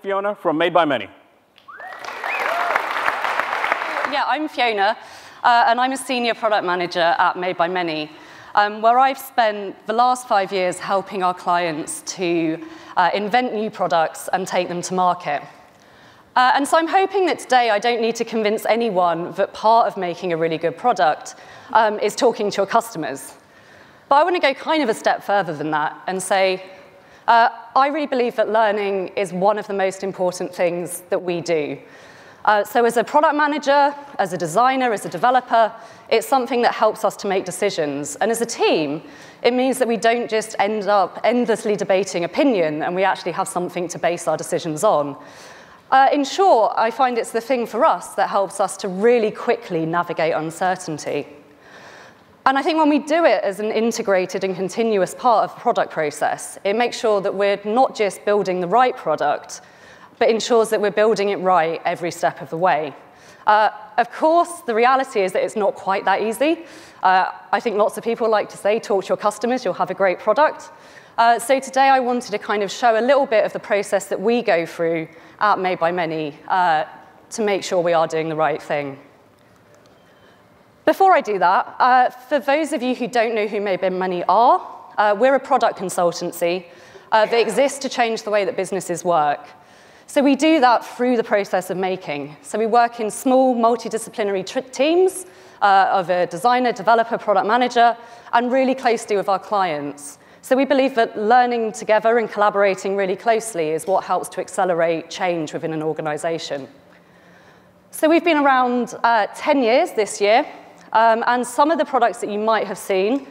Fiona from Made by Many. Yeah, I'm Fiona, and I'm a senior product manager at Made by Many, where I've spent the last 5 years helping our clients to invent new products and take them to market. And so I'm hoping that today I don't need to convince anyone that part of making a really good product is talking to your customers. But I want to go kind of a step further than that and say, I really believe that learning is one of the most important things that we do. So as a product manager, as a designer, as a developer, it's something that helps us to make decisions. And as a team, it means that we don't just end up endlessly debating opinion, and we actually have something to base our decisions on. In short, I find it's the thing for us that helps us to really quickly navigate uncertainty. And I think when we do it as an integrated and continuous part of the product process, it makes sure that we're not just building the right product, but ensures that we're building it right every step of the way. Of course, the reality is that it's not quite that easy. I think lots of people like to say, talk to your customers, you'll have a great product. So today I wanted to kind of show a little bit of the process that we go through at Made by Many to make sure we are doing the right thing. Before I do that, for those of you who don't know who Made by Many are, we're a product consultancy that exists to change the way that businesses work. So we do that through the process of making. So we work in small, multidisciplinary teams of a designer, developer, product manager, and really closely with our clients. So we believe that learning together and collaborating really closely is what helps to accelerate change within an organization. So we've been around 10 years this year. And some of the products that you might have seen,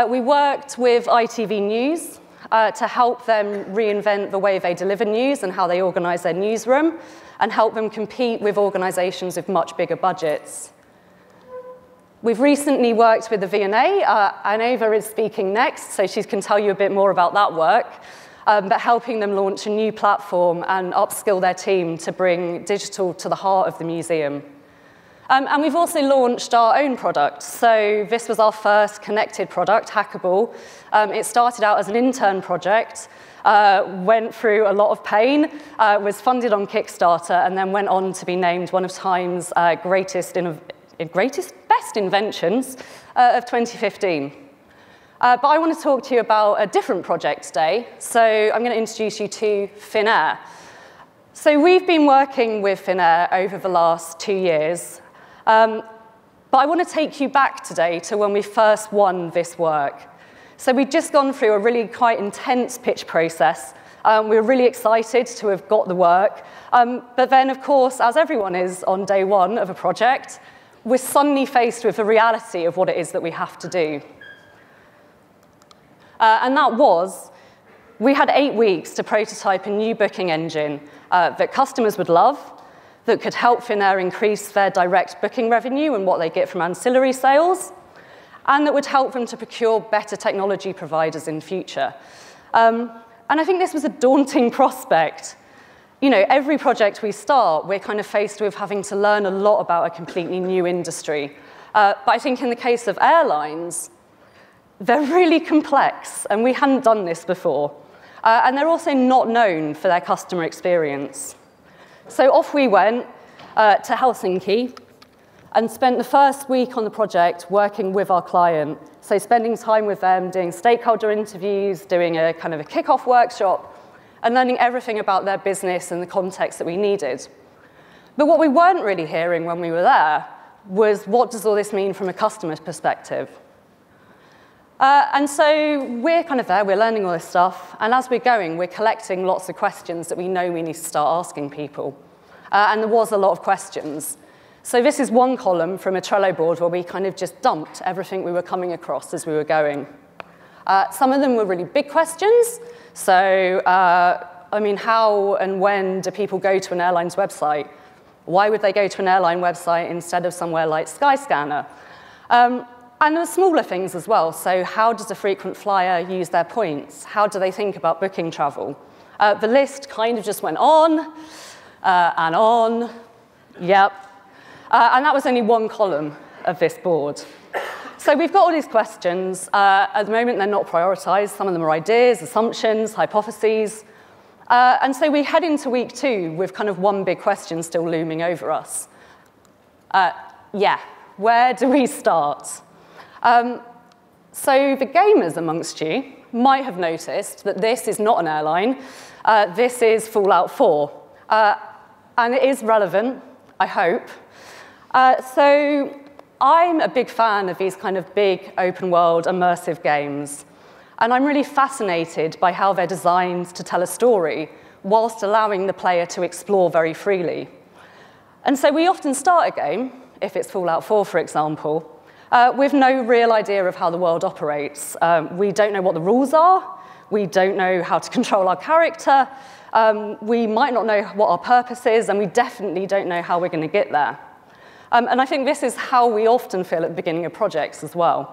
we worked with ITV News to help them reinvent the way they deliver news and how they organize their newsroom, and help them compete with organizations with much bigger budgets. We've recently worked with the V&A, and Ava is speaking next, so she can tell you a bit more about that work, but helping them launch a new platform and upskill their team to bring digital to the heart of the museum. And we've also launched our own product. So this was our first connected product, Hackable. It started out as an intern project, went through a lot of pain, was funded on Kickstarter, and then went on to be named one of Time's best inventions of 2015. But I want to talk to you about a different project today. So I'm going to introduce you to Finnair. So we've been working with Finnair over the last 2 years. But I want to take you back today to when we first won this work. So we'd just gone through a really quite intense pitch process. We were really excited to have got the work. But then, of course, as everyone is on day one of a project, we're suddenly faced with the reality of what it is that we have to do. And that was, we had 8 weeks to prototype a new booking engine that customers would love, that could help Finnair increase their direct booking revenue and what they get from ancillary sales, and that would help them to procure better technology providers in future. And I think this was a daunting prospect. You know, every project we start, we're kind of faced with having to learn a lot about a completely new industry. But I think in the case of airlines, they're really complex, and we hadn't done this before. And they're also not known for their customer experience. So off we went to Helsinki and spent the first week on the project working with our client. So spending time with them, doing stakeholder interviews, doing a kind of a kickoff workshop, and learning everything about their business and the context that we needed. But what we weren't really hearing when we were there was, what does all this mean from a customer's perspective? And so we're kind of there, we're learning all this stuff, and as we're going, we're collecting lots of questions that we know we need to start asking people. And there was a lot of questions. So this is one column from a Trello board where we kind of just dumped everything we were coming across as we were going. Some of them were really big questions. So, I mean, how and when do people go to an airline's website? Why would they go to an airline website instead of somewhere like Skyscanner? And there were smaller things as well. So how does a frequent flyer use their points? How do they think about booking travel? The list kind of just went on and on. Yep. And that was only one column of this board. So we've got all these questions. At the moment, they're not prioritized. Some of them are ideas, assumptions, hypotheses. And so we head into week 2 with kind of one big question still looming over us. Where do we start? So the gamers amongst you might have noticed that this is not an airline. This is Fallout 4. And it is relevant, I hope. So I'm a big fan of these kind of big, open-world, immersive games. And I'm really fascinated by how they're designed to tell a story whilst allowing the player to explore very freely. And so we often start a game, if it's Fallout 4, for example, with no real idea of how the world operates. We don't know what the rules are. We don't know how to control our character. We might not know what our purpose is, and we definitely don't know how we're going to get there. And I think this is how we often feel at the beginning of projects as well.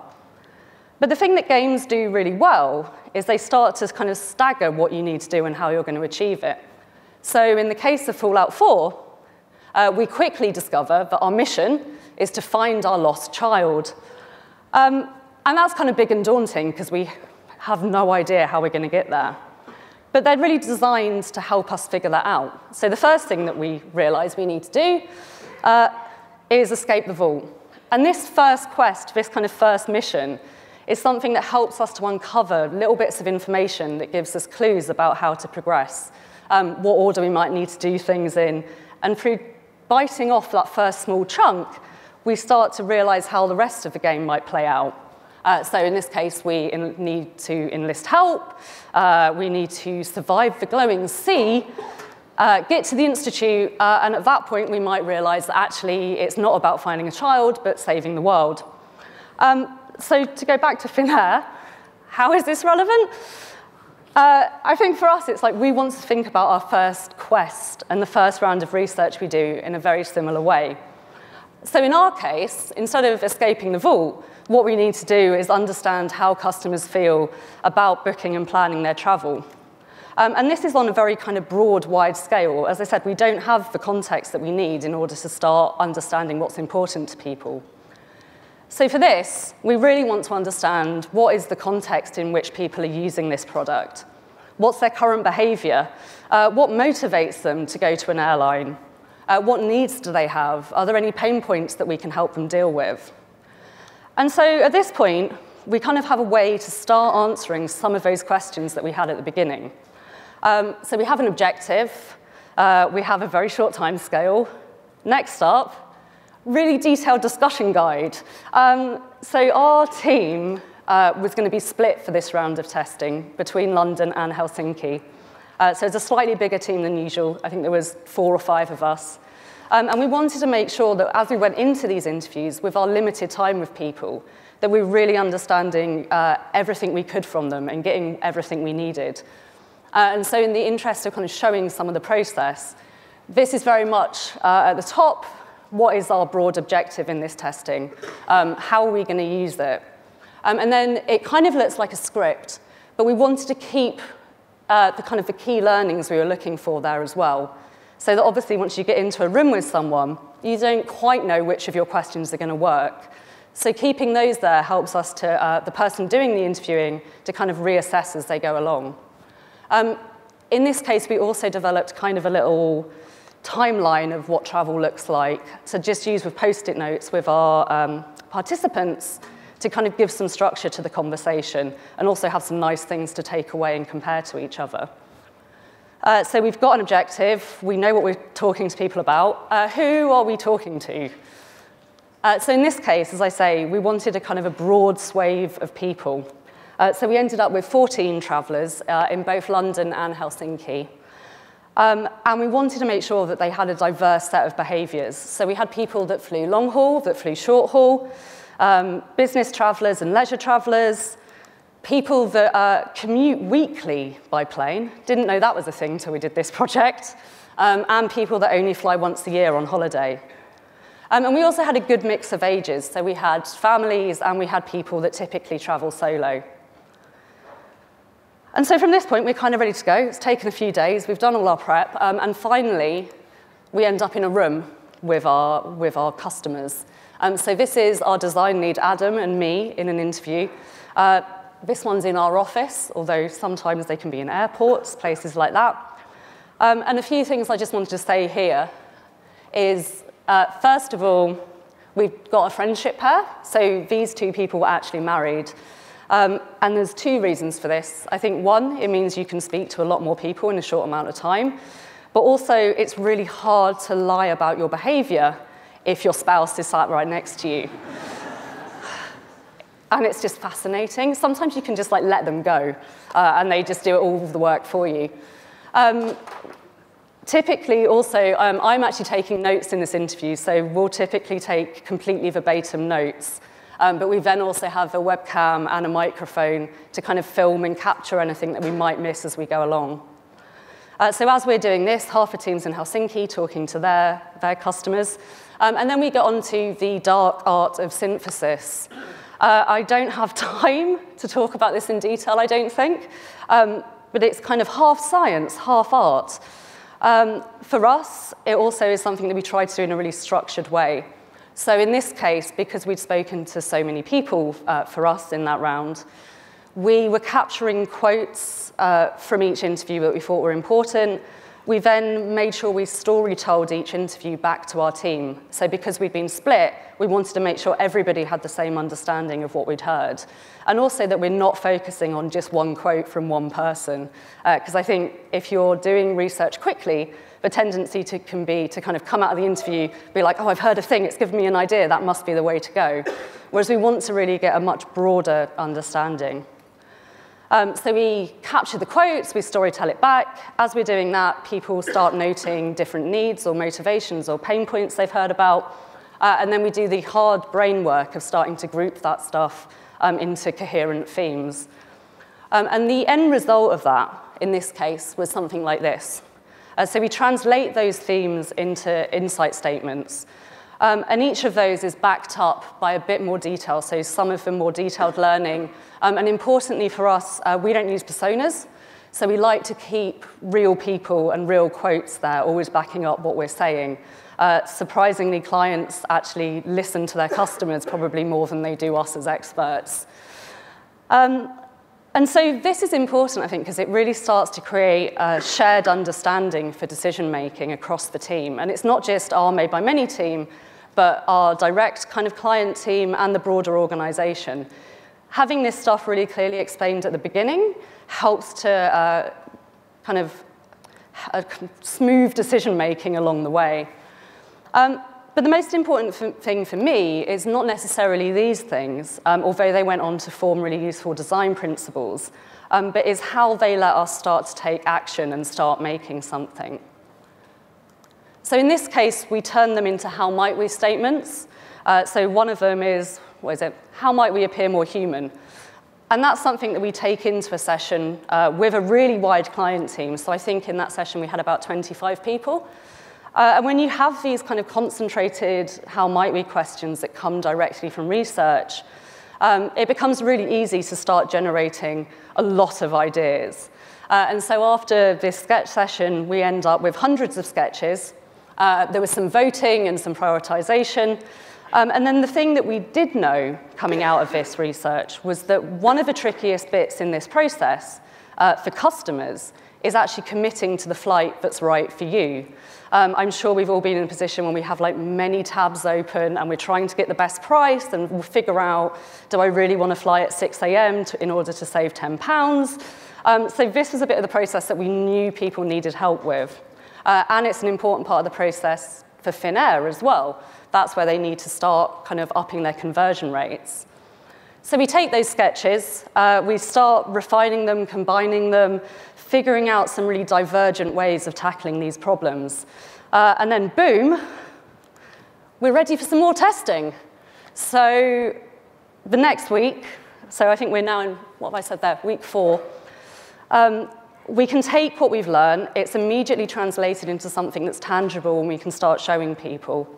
But the thing that games do really well is they start to kind of stagger what you need to do and how you're going to achieve it. So in the case of Fallout 4, we quickly discover that our mission is to find our lost child. And that's kind of big and daunting because we have no idea how we're going to get there. But they're really designed to help us figure that out. So the first thing that we realize we need to do is escape the vault. And this first quest, this kind of first mission, is something that helps us to uncover little bits of information that gives us clues about how to progress, what order we might need to do things in. And through biting off that first small chunk, we start to realize how the rest of the game might play out. So in this case, we need to enlist help. We need to survive the glowing sea, get to the Institute, and at that point, we might realize that actually it's not about finding a child, but saving the world. So to go back to thin air, how is this relevant? I think for us, it's like we want to think about our first quest and the first round of research we do in a very similar way. So in our case, instead of escaping the vault, what we need to do is understand how customers feel about booking and planning their travel. And this is on a very kind of broad, wide scale. As I said, we don't have the context that we need in order to start understanding what's important to people. So for this, we really want to understand what is the context in which people are using this product. What's their current behavior? What motivates them to go to an airline? What needs do they have? Are there any pain points that we can help them deal with? And so at this point, we kind of have a way to start answering some of those questions that we had at the beginning. So we have an objective. We have a very short time scale. Next up, really detailed discussion guide. So our team was going to be split for this round of testing between London and Helsinki. So it's a slightly bigger team than usual. I think there was 4 or 5 of us. And we wanted to make sure that as we went into these interviews with our limited time with people, that we were really understanding everything we could from them and getting everything we needed. And so in the interest of kind of showing some of the process, this is very much at the top. What is our broad objective in this testing? How are we going to use it? And then it kind of looks like a script, but we wanted to keep the key learnings we were looking for there as well. So that obviously once you get into a room with someone, you don't quite know which of your questions are going to work. So keeping those there helps us to, the person doing the interviewing, to kind of reassess as they go along. In this case, we also developed kind of a little timeline of what travel looks like to just use with Post-it notes with our participants to kind of give some structure to the conversation and also have some nice things to take away and compare to each other. So we've got an objective. We know what we're talking to people about. Who are we talking to? So in this case, as I say, we wanted a kind of a broad swathe of people. So we ended up with 14 travellers in both London and Helsinki. And we wanted to make sure that they had a diverse set of behaviours. So we had people that flew long haul, that flew short haul, business travellers and leisure travellers, people that commute weekly by plane, didn't know that was a thing till we did this project, and people that only fly once a year on holiday. And we also had a good mix of ages. So we had families and we had people that typically travel solo. And so from this point, we're kind of ready to go. It's taken a few days. We've done all our prep. And finally, we end up in a room with our customers. So this is our design lead, Adam, and me in an interview. This one's in our office, although sometimes they can be in airports, places like that. And a few things I just wanted to say here is, first of all, we've got a friendship pair. So these two people were actually married. And there's two reasons for this. I think one, it means you can speak to a lot more people in a short amount of time. But also, it's really hard to lie about your behavior if your spouse is sat right next to you. And it's just fascinating. Sometimes you can just like let them go, and they just do all of the work for you. Typically, also, I'm actually taking notes in this interview, so we'll typically take completely verbatim notes. But we then also have a webcam and a microphone to kind of film and capture anything that we might miss as we go along. So as we're doing this, half the team's in Helsinki talking to their customers. And then we get on to the dark art of synthesis. I don't have time to talk about this in detail, I don't think. But it's kind of half science, half art. For us, it also is something that we try to do in a really structured way. So in this case, because we'd spoken to so many people for us in that round, we were capturing quotes from each interview that we thought were important. We then made sure we story-told each interview back to our team. So because we'd been split, we wanted to make sure everybody had the same understanding of what we'd heard. And also that we're not focusing on just one quote from one person. Because I think if you're doing research quickly, the tendency can be to kind of come out of the interview, be like, oh, I've heard a thing, it's given me an idea, that must be the way to go. Whereas we want to really get a much broader understanding. So we capture the quotes, we storytell it back. As we're doing that, people start noting different needs or motivations or pain points they've heard about. And then we do the hard brain work of starting to group that stuff into coherent themes. And the end result of that, in this case, was something like this. So we translate those themes into insight statements. And each of those is backed up by a bit more detail, so some of them more detailed learning. And importantly for us, we don't use personas, so we like to keep real people and real quotes there, always backing up what we're saying. Surprisingly, clients actually listen to their customers probably more than they do us as experts. And so this is important, I think, because it really starts to create a shared understanding for decision-making across the team. And it's not just our Made by Many team, but our direct kind of client team and the broader organization. Having this stuff really clearly explained at the beginning helps to kind of smooth decision-making along the way. But the most important thing for me is not necessarily these things, although they went on to form really useful design principles, but is how they let us start to take action and start making something. So in this case, we turn them into how might we statements. So one of them is, what is it? How might we appear more human? And that's something that we take into a session with a really wide client team. So I think in that session we had about 25 people. And when you have these kind of concentrated how might we questions that come directly from research, it becomes really easy to start generating a lot of ideas. And so after this sketch session, we end up with hundreds of sketches. There was some voting and some prioritization. And then the thing that we did know coming out of this research was that one of the trickiest bits in this process for customers is actually committing to the flight that's right for you. I'm sure we've all been in a position when we have like many tabs open and we're trying to get the best price and we'll figure out, do I really want to fly at 6 a.m. in order to save £10? So this was a bit of the process that we knew people needed help with. And it's an important part of the process for Finnair as well. That's where they need to start kind of upping their conversion rates. So we take those sketches, we start refining them, combining them, figuring out some really divergent ways of tackling these problems. And then boom, we're ready for some more testing. So the next week, so I think we're now in, what have I said there, week 4, we can take what we've learned, it's immediately translated into something that's tangible and we can start showing people,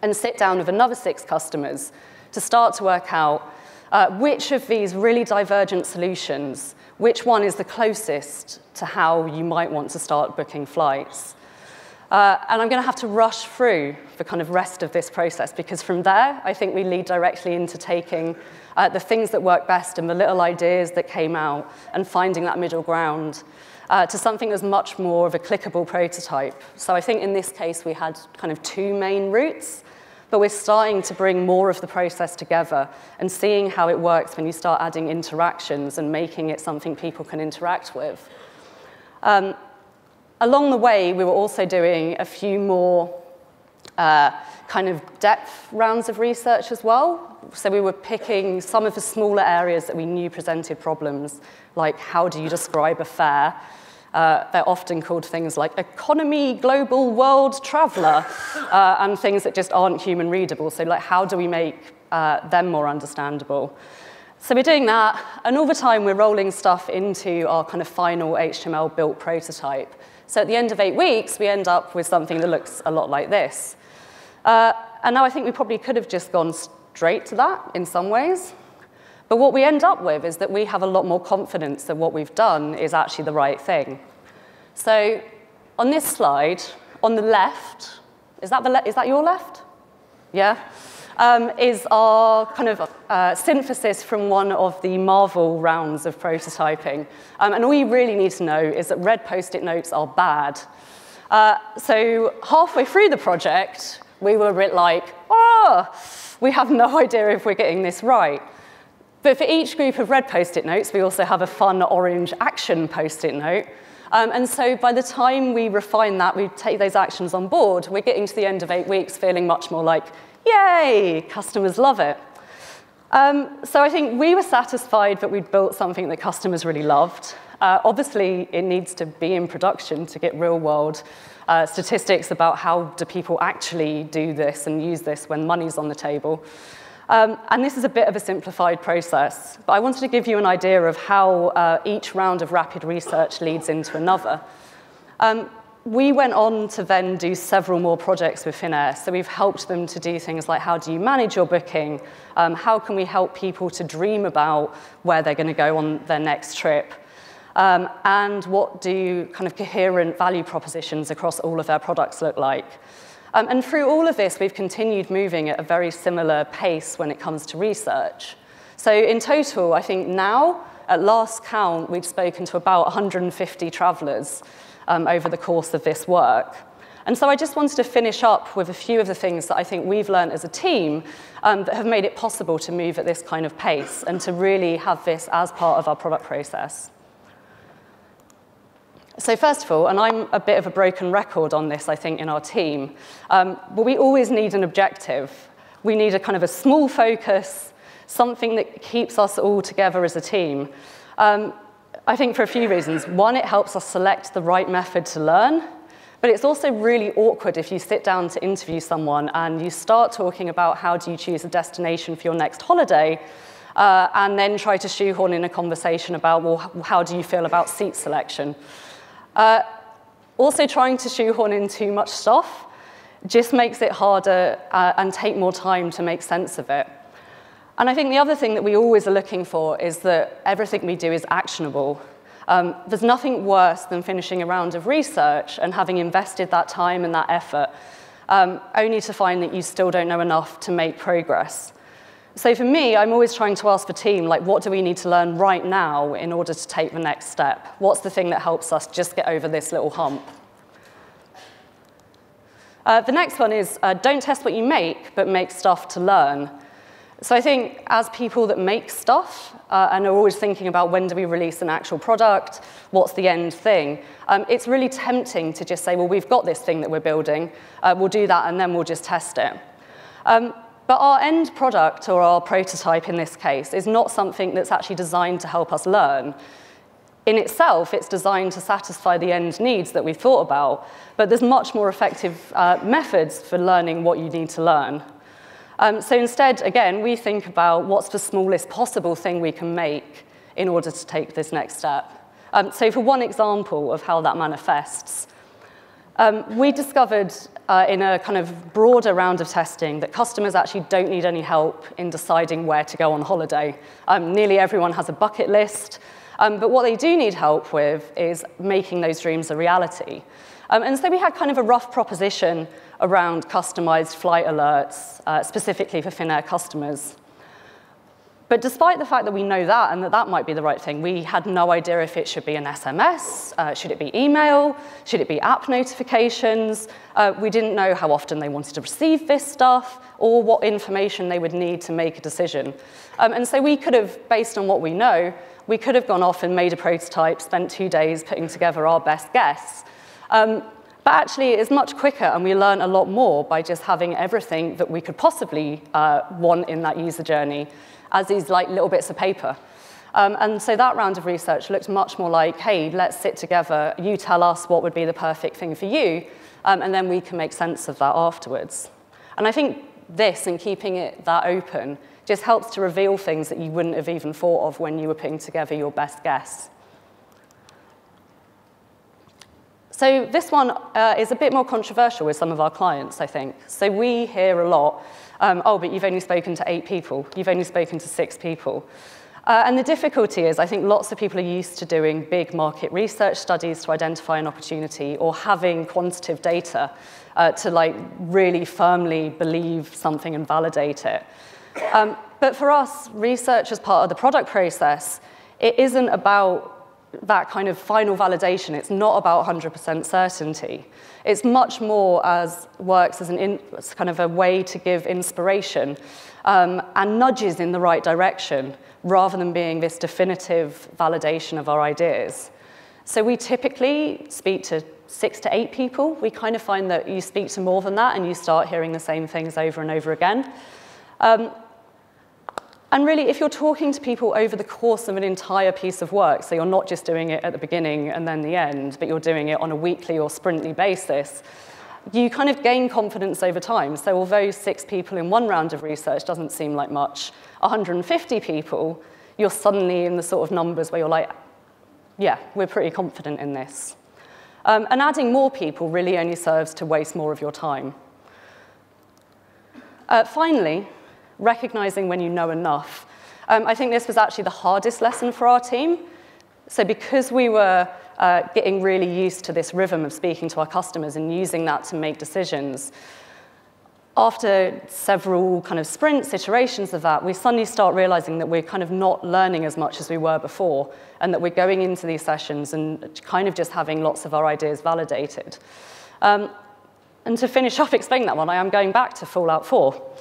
and sit down with another 6 customers to start to work out which of these really divergent solutions, which one is the closest to how you might want to start booking flights. And I'm going to have to rush through the kind of rest of this process, because from there, I think we lead directly into taking the things that work best and the little ideas that came out and finding that middle ground to something that's much more of a clickable prototype. So I think in this case, we had kind of two main routes, but we're starting to bring more of the process together and seeing how it works when you start adding interactions and making it something people can interact with. Along the way, we were also doing a few more kind of depth rounds of research as well. So we were picking some of the smaller areas that we knew presented problems, like how do you describe a fare? They're often called things like economy, global, world, traveler, and things that just aren't human readable. So like, how do we make them more understandable? So we're doing that, and all the time we're rolling stuff into our kind of final HTML built prototype. So at the end of 8 weeks, we end up with something that looks a lot like this. And now I think we probably could have just gone straight to that in some ways. But what we end up with is that we have a lot more confidence that what we've done is actually the right thing. So on this slide, on the left, is that your left? Yeah? Is our kind of synthesis from one of the Marvel rounds of prototyping. And all you really need to know is that red Post-it notes are bad. So halfway through the project, we were a bit like, oh, we have no idea if we're getting this right. But for each group of red Post-it notes, we also have a fun orange action Post-it note. And so by the time we refine that, we take those actions on board, we're getting to the end of 8 weeks feeling much more like, yay, customers love it. So I think we were satisfied that we'd built something that customers really loved. Obviously, it needs to be in production to get real-world statistics about how do people actually do this and use this when money's on the table. And this is a bit of a simplified process, but I wanted to give you an idea of how each round of rapid research leads into another. We went on to then do several more projects with Finnair. So we've helped them to do things like, how do you manage your booking? How can we help people to dream about where they're going to go on their next trip? And what do kind of coherent value propositions across all of their products look like? And through all of this, we've continued moving at a very similar pace when it comes to research. So in total, I think now, at last count, we've spoken to about 150 travelers over the course of this work. And so I just wanted to finish up with a few of the things that I think we've learned as a team that have made it possible to move at this kind of pace and to really have this as part of our product process. So first of all, and I'm a bit of a broken record on this, I think, in our team, but we always need an objective. We need a kind of a small focus, something that keeps us all together as a team. I think for a few reasons. One, it helps us select the right method to learn, but it's also really awkward if you sit down to interview someone and you start talking about how do you choose a destination for your next holiday, and then try to shoehorn in a conversation about, well, how do you feel about seat selection? Also, trying to shoehorn in too much stuff just makes it harder and take more time to make sense of it. And I think the other thing that we always are looking for is that everything we do is actionable. There's nothing worse than finishing a round of research and having invested that time and that effort, only to find that you still don't know enough to make progress. So for me, I'm always trying to ask the team, like, what do we need to learn right now in order to take the next step? What's the thing that helps us just get over this little hump? The next one is don't test what you make, but make stuff to learn. So I think as people that make stuff and are always thinking about when do we release an actual product, what's the end thing, it's really tempting to just say, well, we've got this thing that we're building, we'll do that and then we'll just test it. But our end product, or our prototype in this case, is not something that's actually designed to help us learn. In itself, it's designed to satisfy the end needs that we've thought about, but there's much more effective methods for learning what you need to learn. So instead, again, we think about what's the smallest possible thing we can make in order to take this next step. So for one example of how that manifests, we discovered in a kind of broader round of testing that customers actually don't need any help in deciding where to go on holiday. Nearly everyone has a bucket list, but what they do need help with is making those dreams a reality. And so we had kind of a rough proposition around customized flight alerts, specifically for Finnair customers. But despite the fact that we know that and that that might be the right thing, we had no idea if it should be an SMS, should it be email, should it be app notifications. We didn't know how often they wanted to receive this stuff or what information they would need to make a decision. And so we could have, based on what we know, we could have gone off and made a prototype, spent 2 days putting together our best guess. But actually, it's much quicker, and we learn a lot more by just having everything that we could possibly want in that user journey as these like little bits of paper. And so that round of research looked much more like, hey, let's sit together, you tell us what would be the perfect thing for you, and then we can make sense of that afterwards. And I think this, and keeping it that open, just helps to reveal things that you wouldn't have even thought of when you were putting together your best guess. So this one is a bit more controversial with some of our clients, I think. So we hear a lot, oh, but you've only spoken to 8 people. You've only spoken to 6 people. And the difficulty is, I think lots of people are used to doing big market research studies to identify an opportunity or having quantitative data to like really firmly believe something and validate it. But for us, research as part of the product process, it isn't about that kind of final validation. It's not about 100% certainty. It's much more works as kind of a way to give inspiration and nudges in the right direction, rather than being this definitive validation of our ideas. So we typically speak to 6 to 8 people. We kind of find that you speak to more than that and you start hearing the same things over and over again. And really, if you're talking to people over the course of an entire piece of work, so you're not just doing it at the beginning and then the end, but you're doing it on a weekly or sprintly basis, you kind of gain confidence over time. So although 6 people in one round of research doesn't seem like much, 150 people, you're suddenly in the sort of numbers where you're like, yeah, we're pretty confident in this. And adding more people really only serves to waste more of your time. Finally, recognizing when you know enough. I think this was actually the hardest lesson for our team. So because we were getting really used to this rhythm of speaking to our customers and using that to make decisions, after several kind of sprints, iterations of that, we suddenly start realizing that we're kind of not learning as much as we were before, and that we're going into these sessions and kind of just having lots of our ideas validated. And to finish off explaining that one, I am going back to Fallout 4.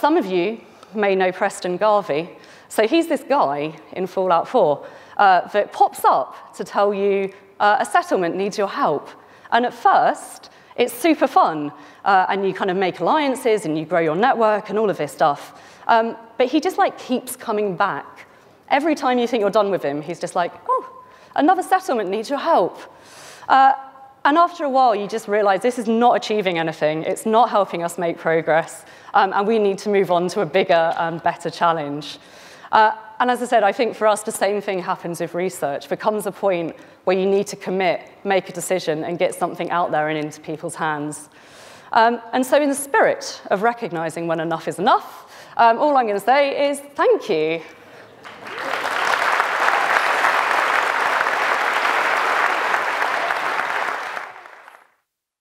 Some of you may know Preston Garvey. So he's this guy in Fallout 4 that pops up to tell you a settlement needs your help. And at first, it's super fun, and you kind of make alliances, and you grow your network, and all of this stuff. But he just like keeps coming back. Every time you think you're done with him, he's just like, oh, another settlement needs your help. And after a while, you just realize this is not achieving anything. It's not helping us make progress, and we need to move on to a bigger and better challenge. And as I said, I think for us, the same thing happens with research. There comes a point where you need to commit, make a decision, and get something out there and into people's hands. And so in the spirit of recognizing when enough is enough, all I'm going to say is thank you.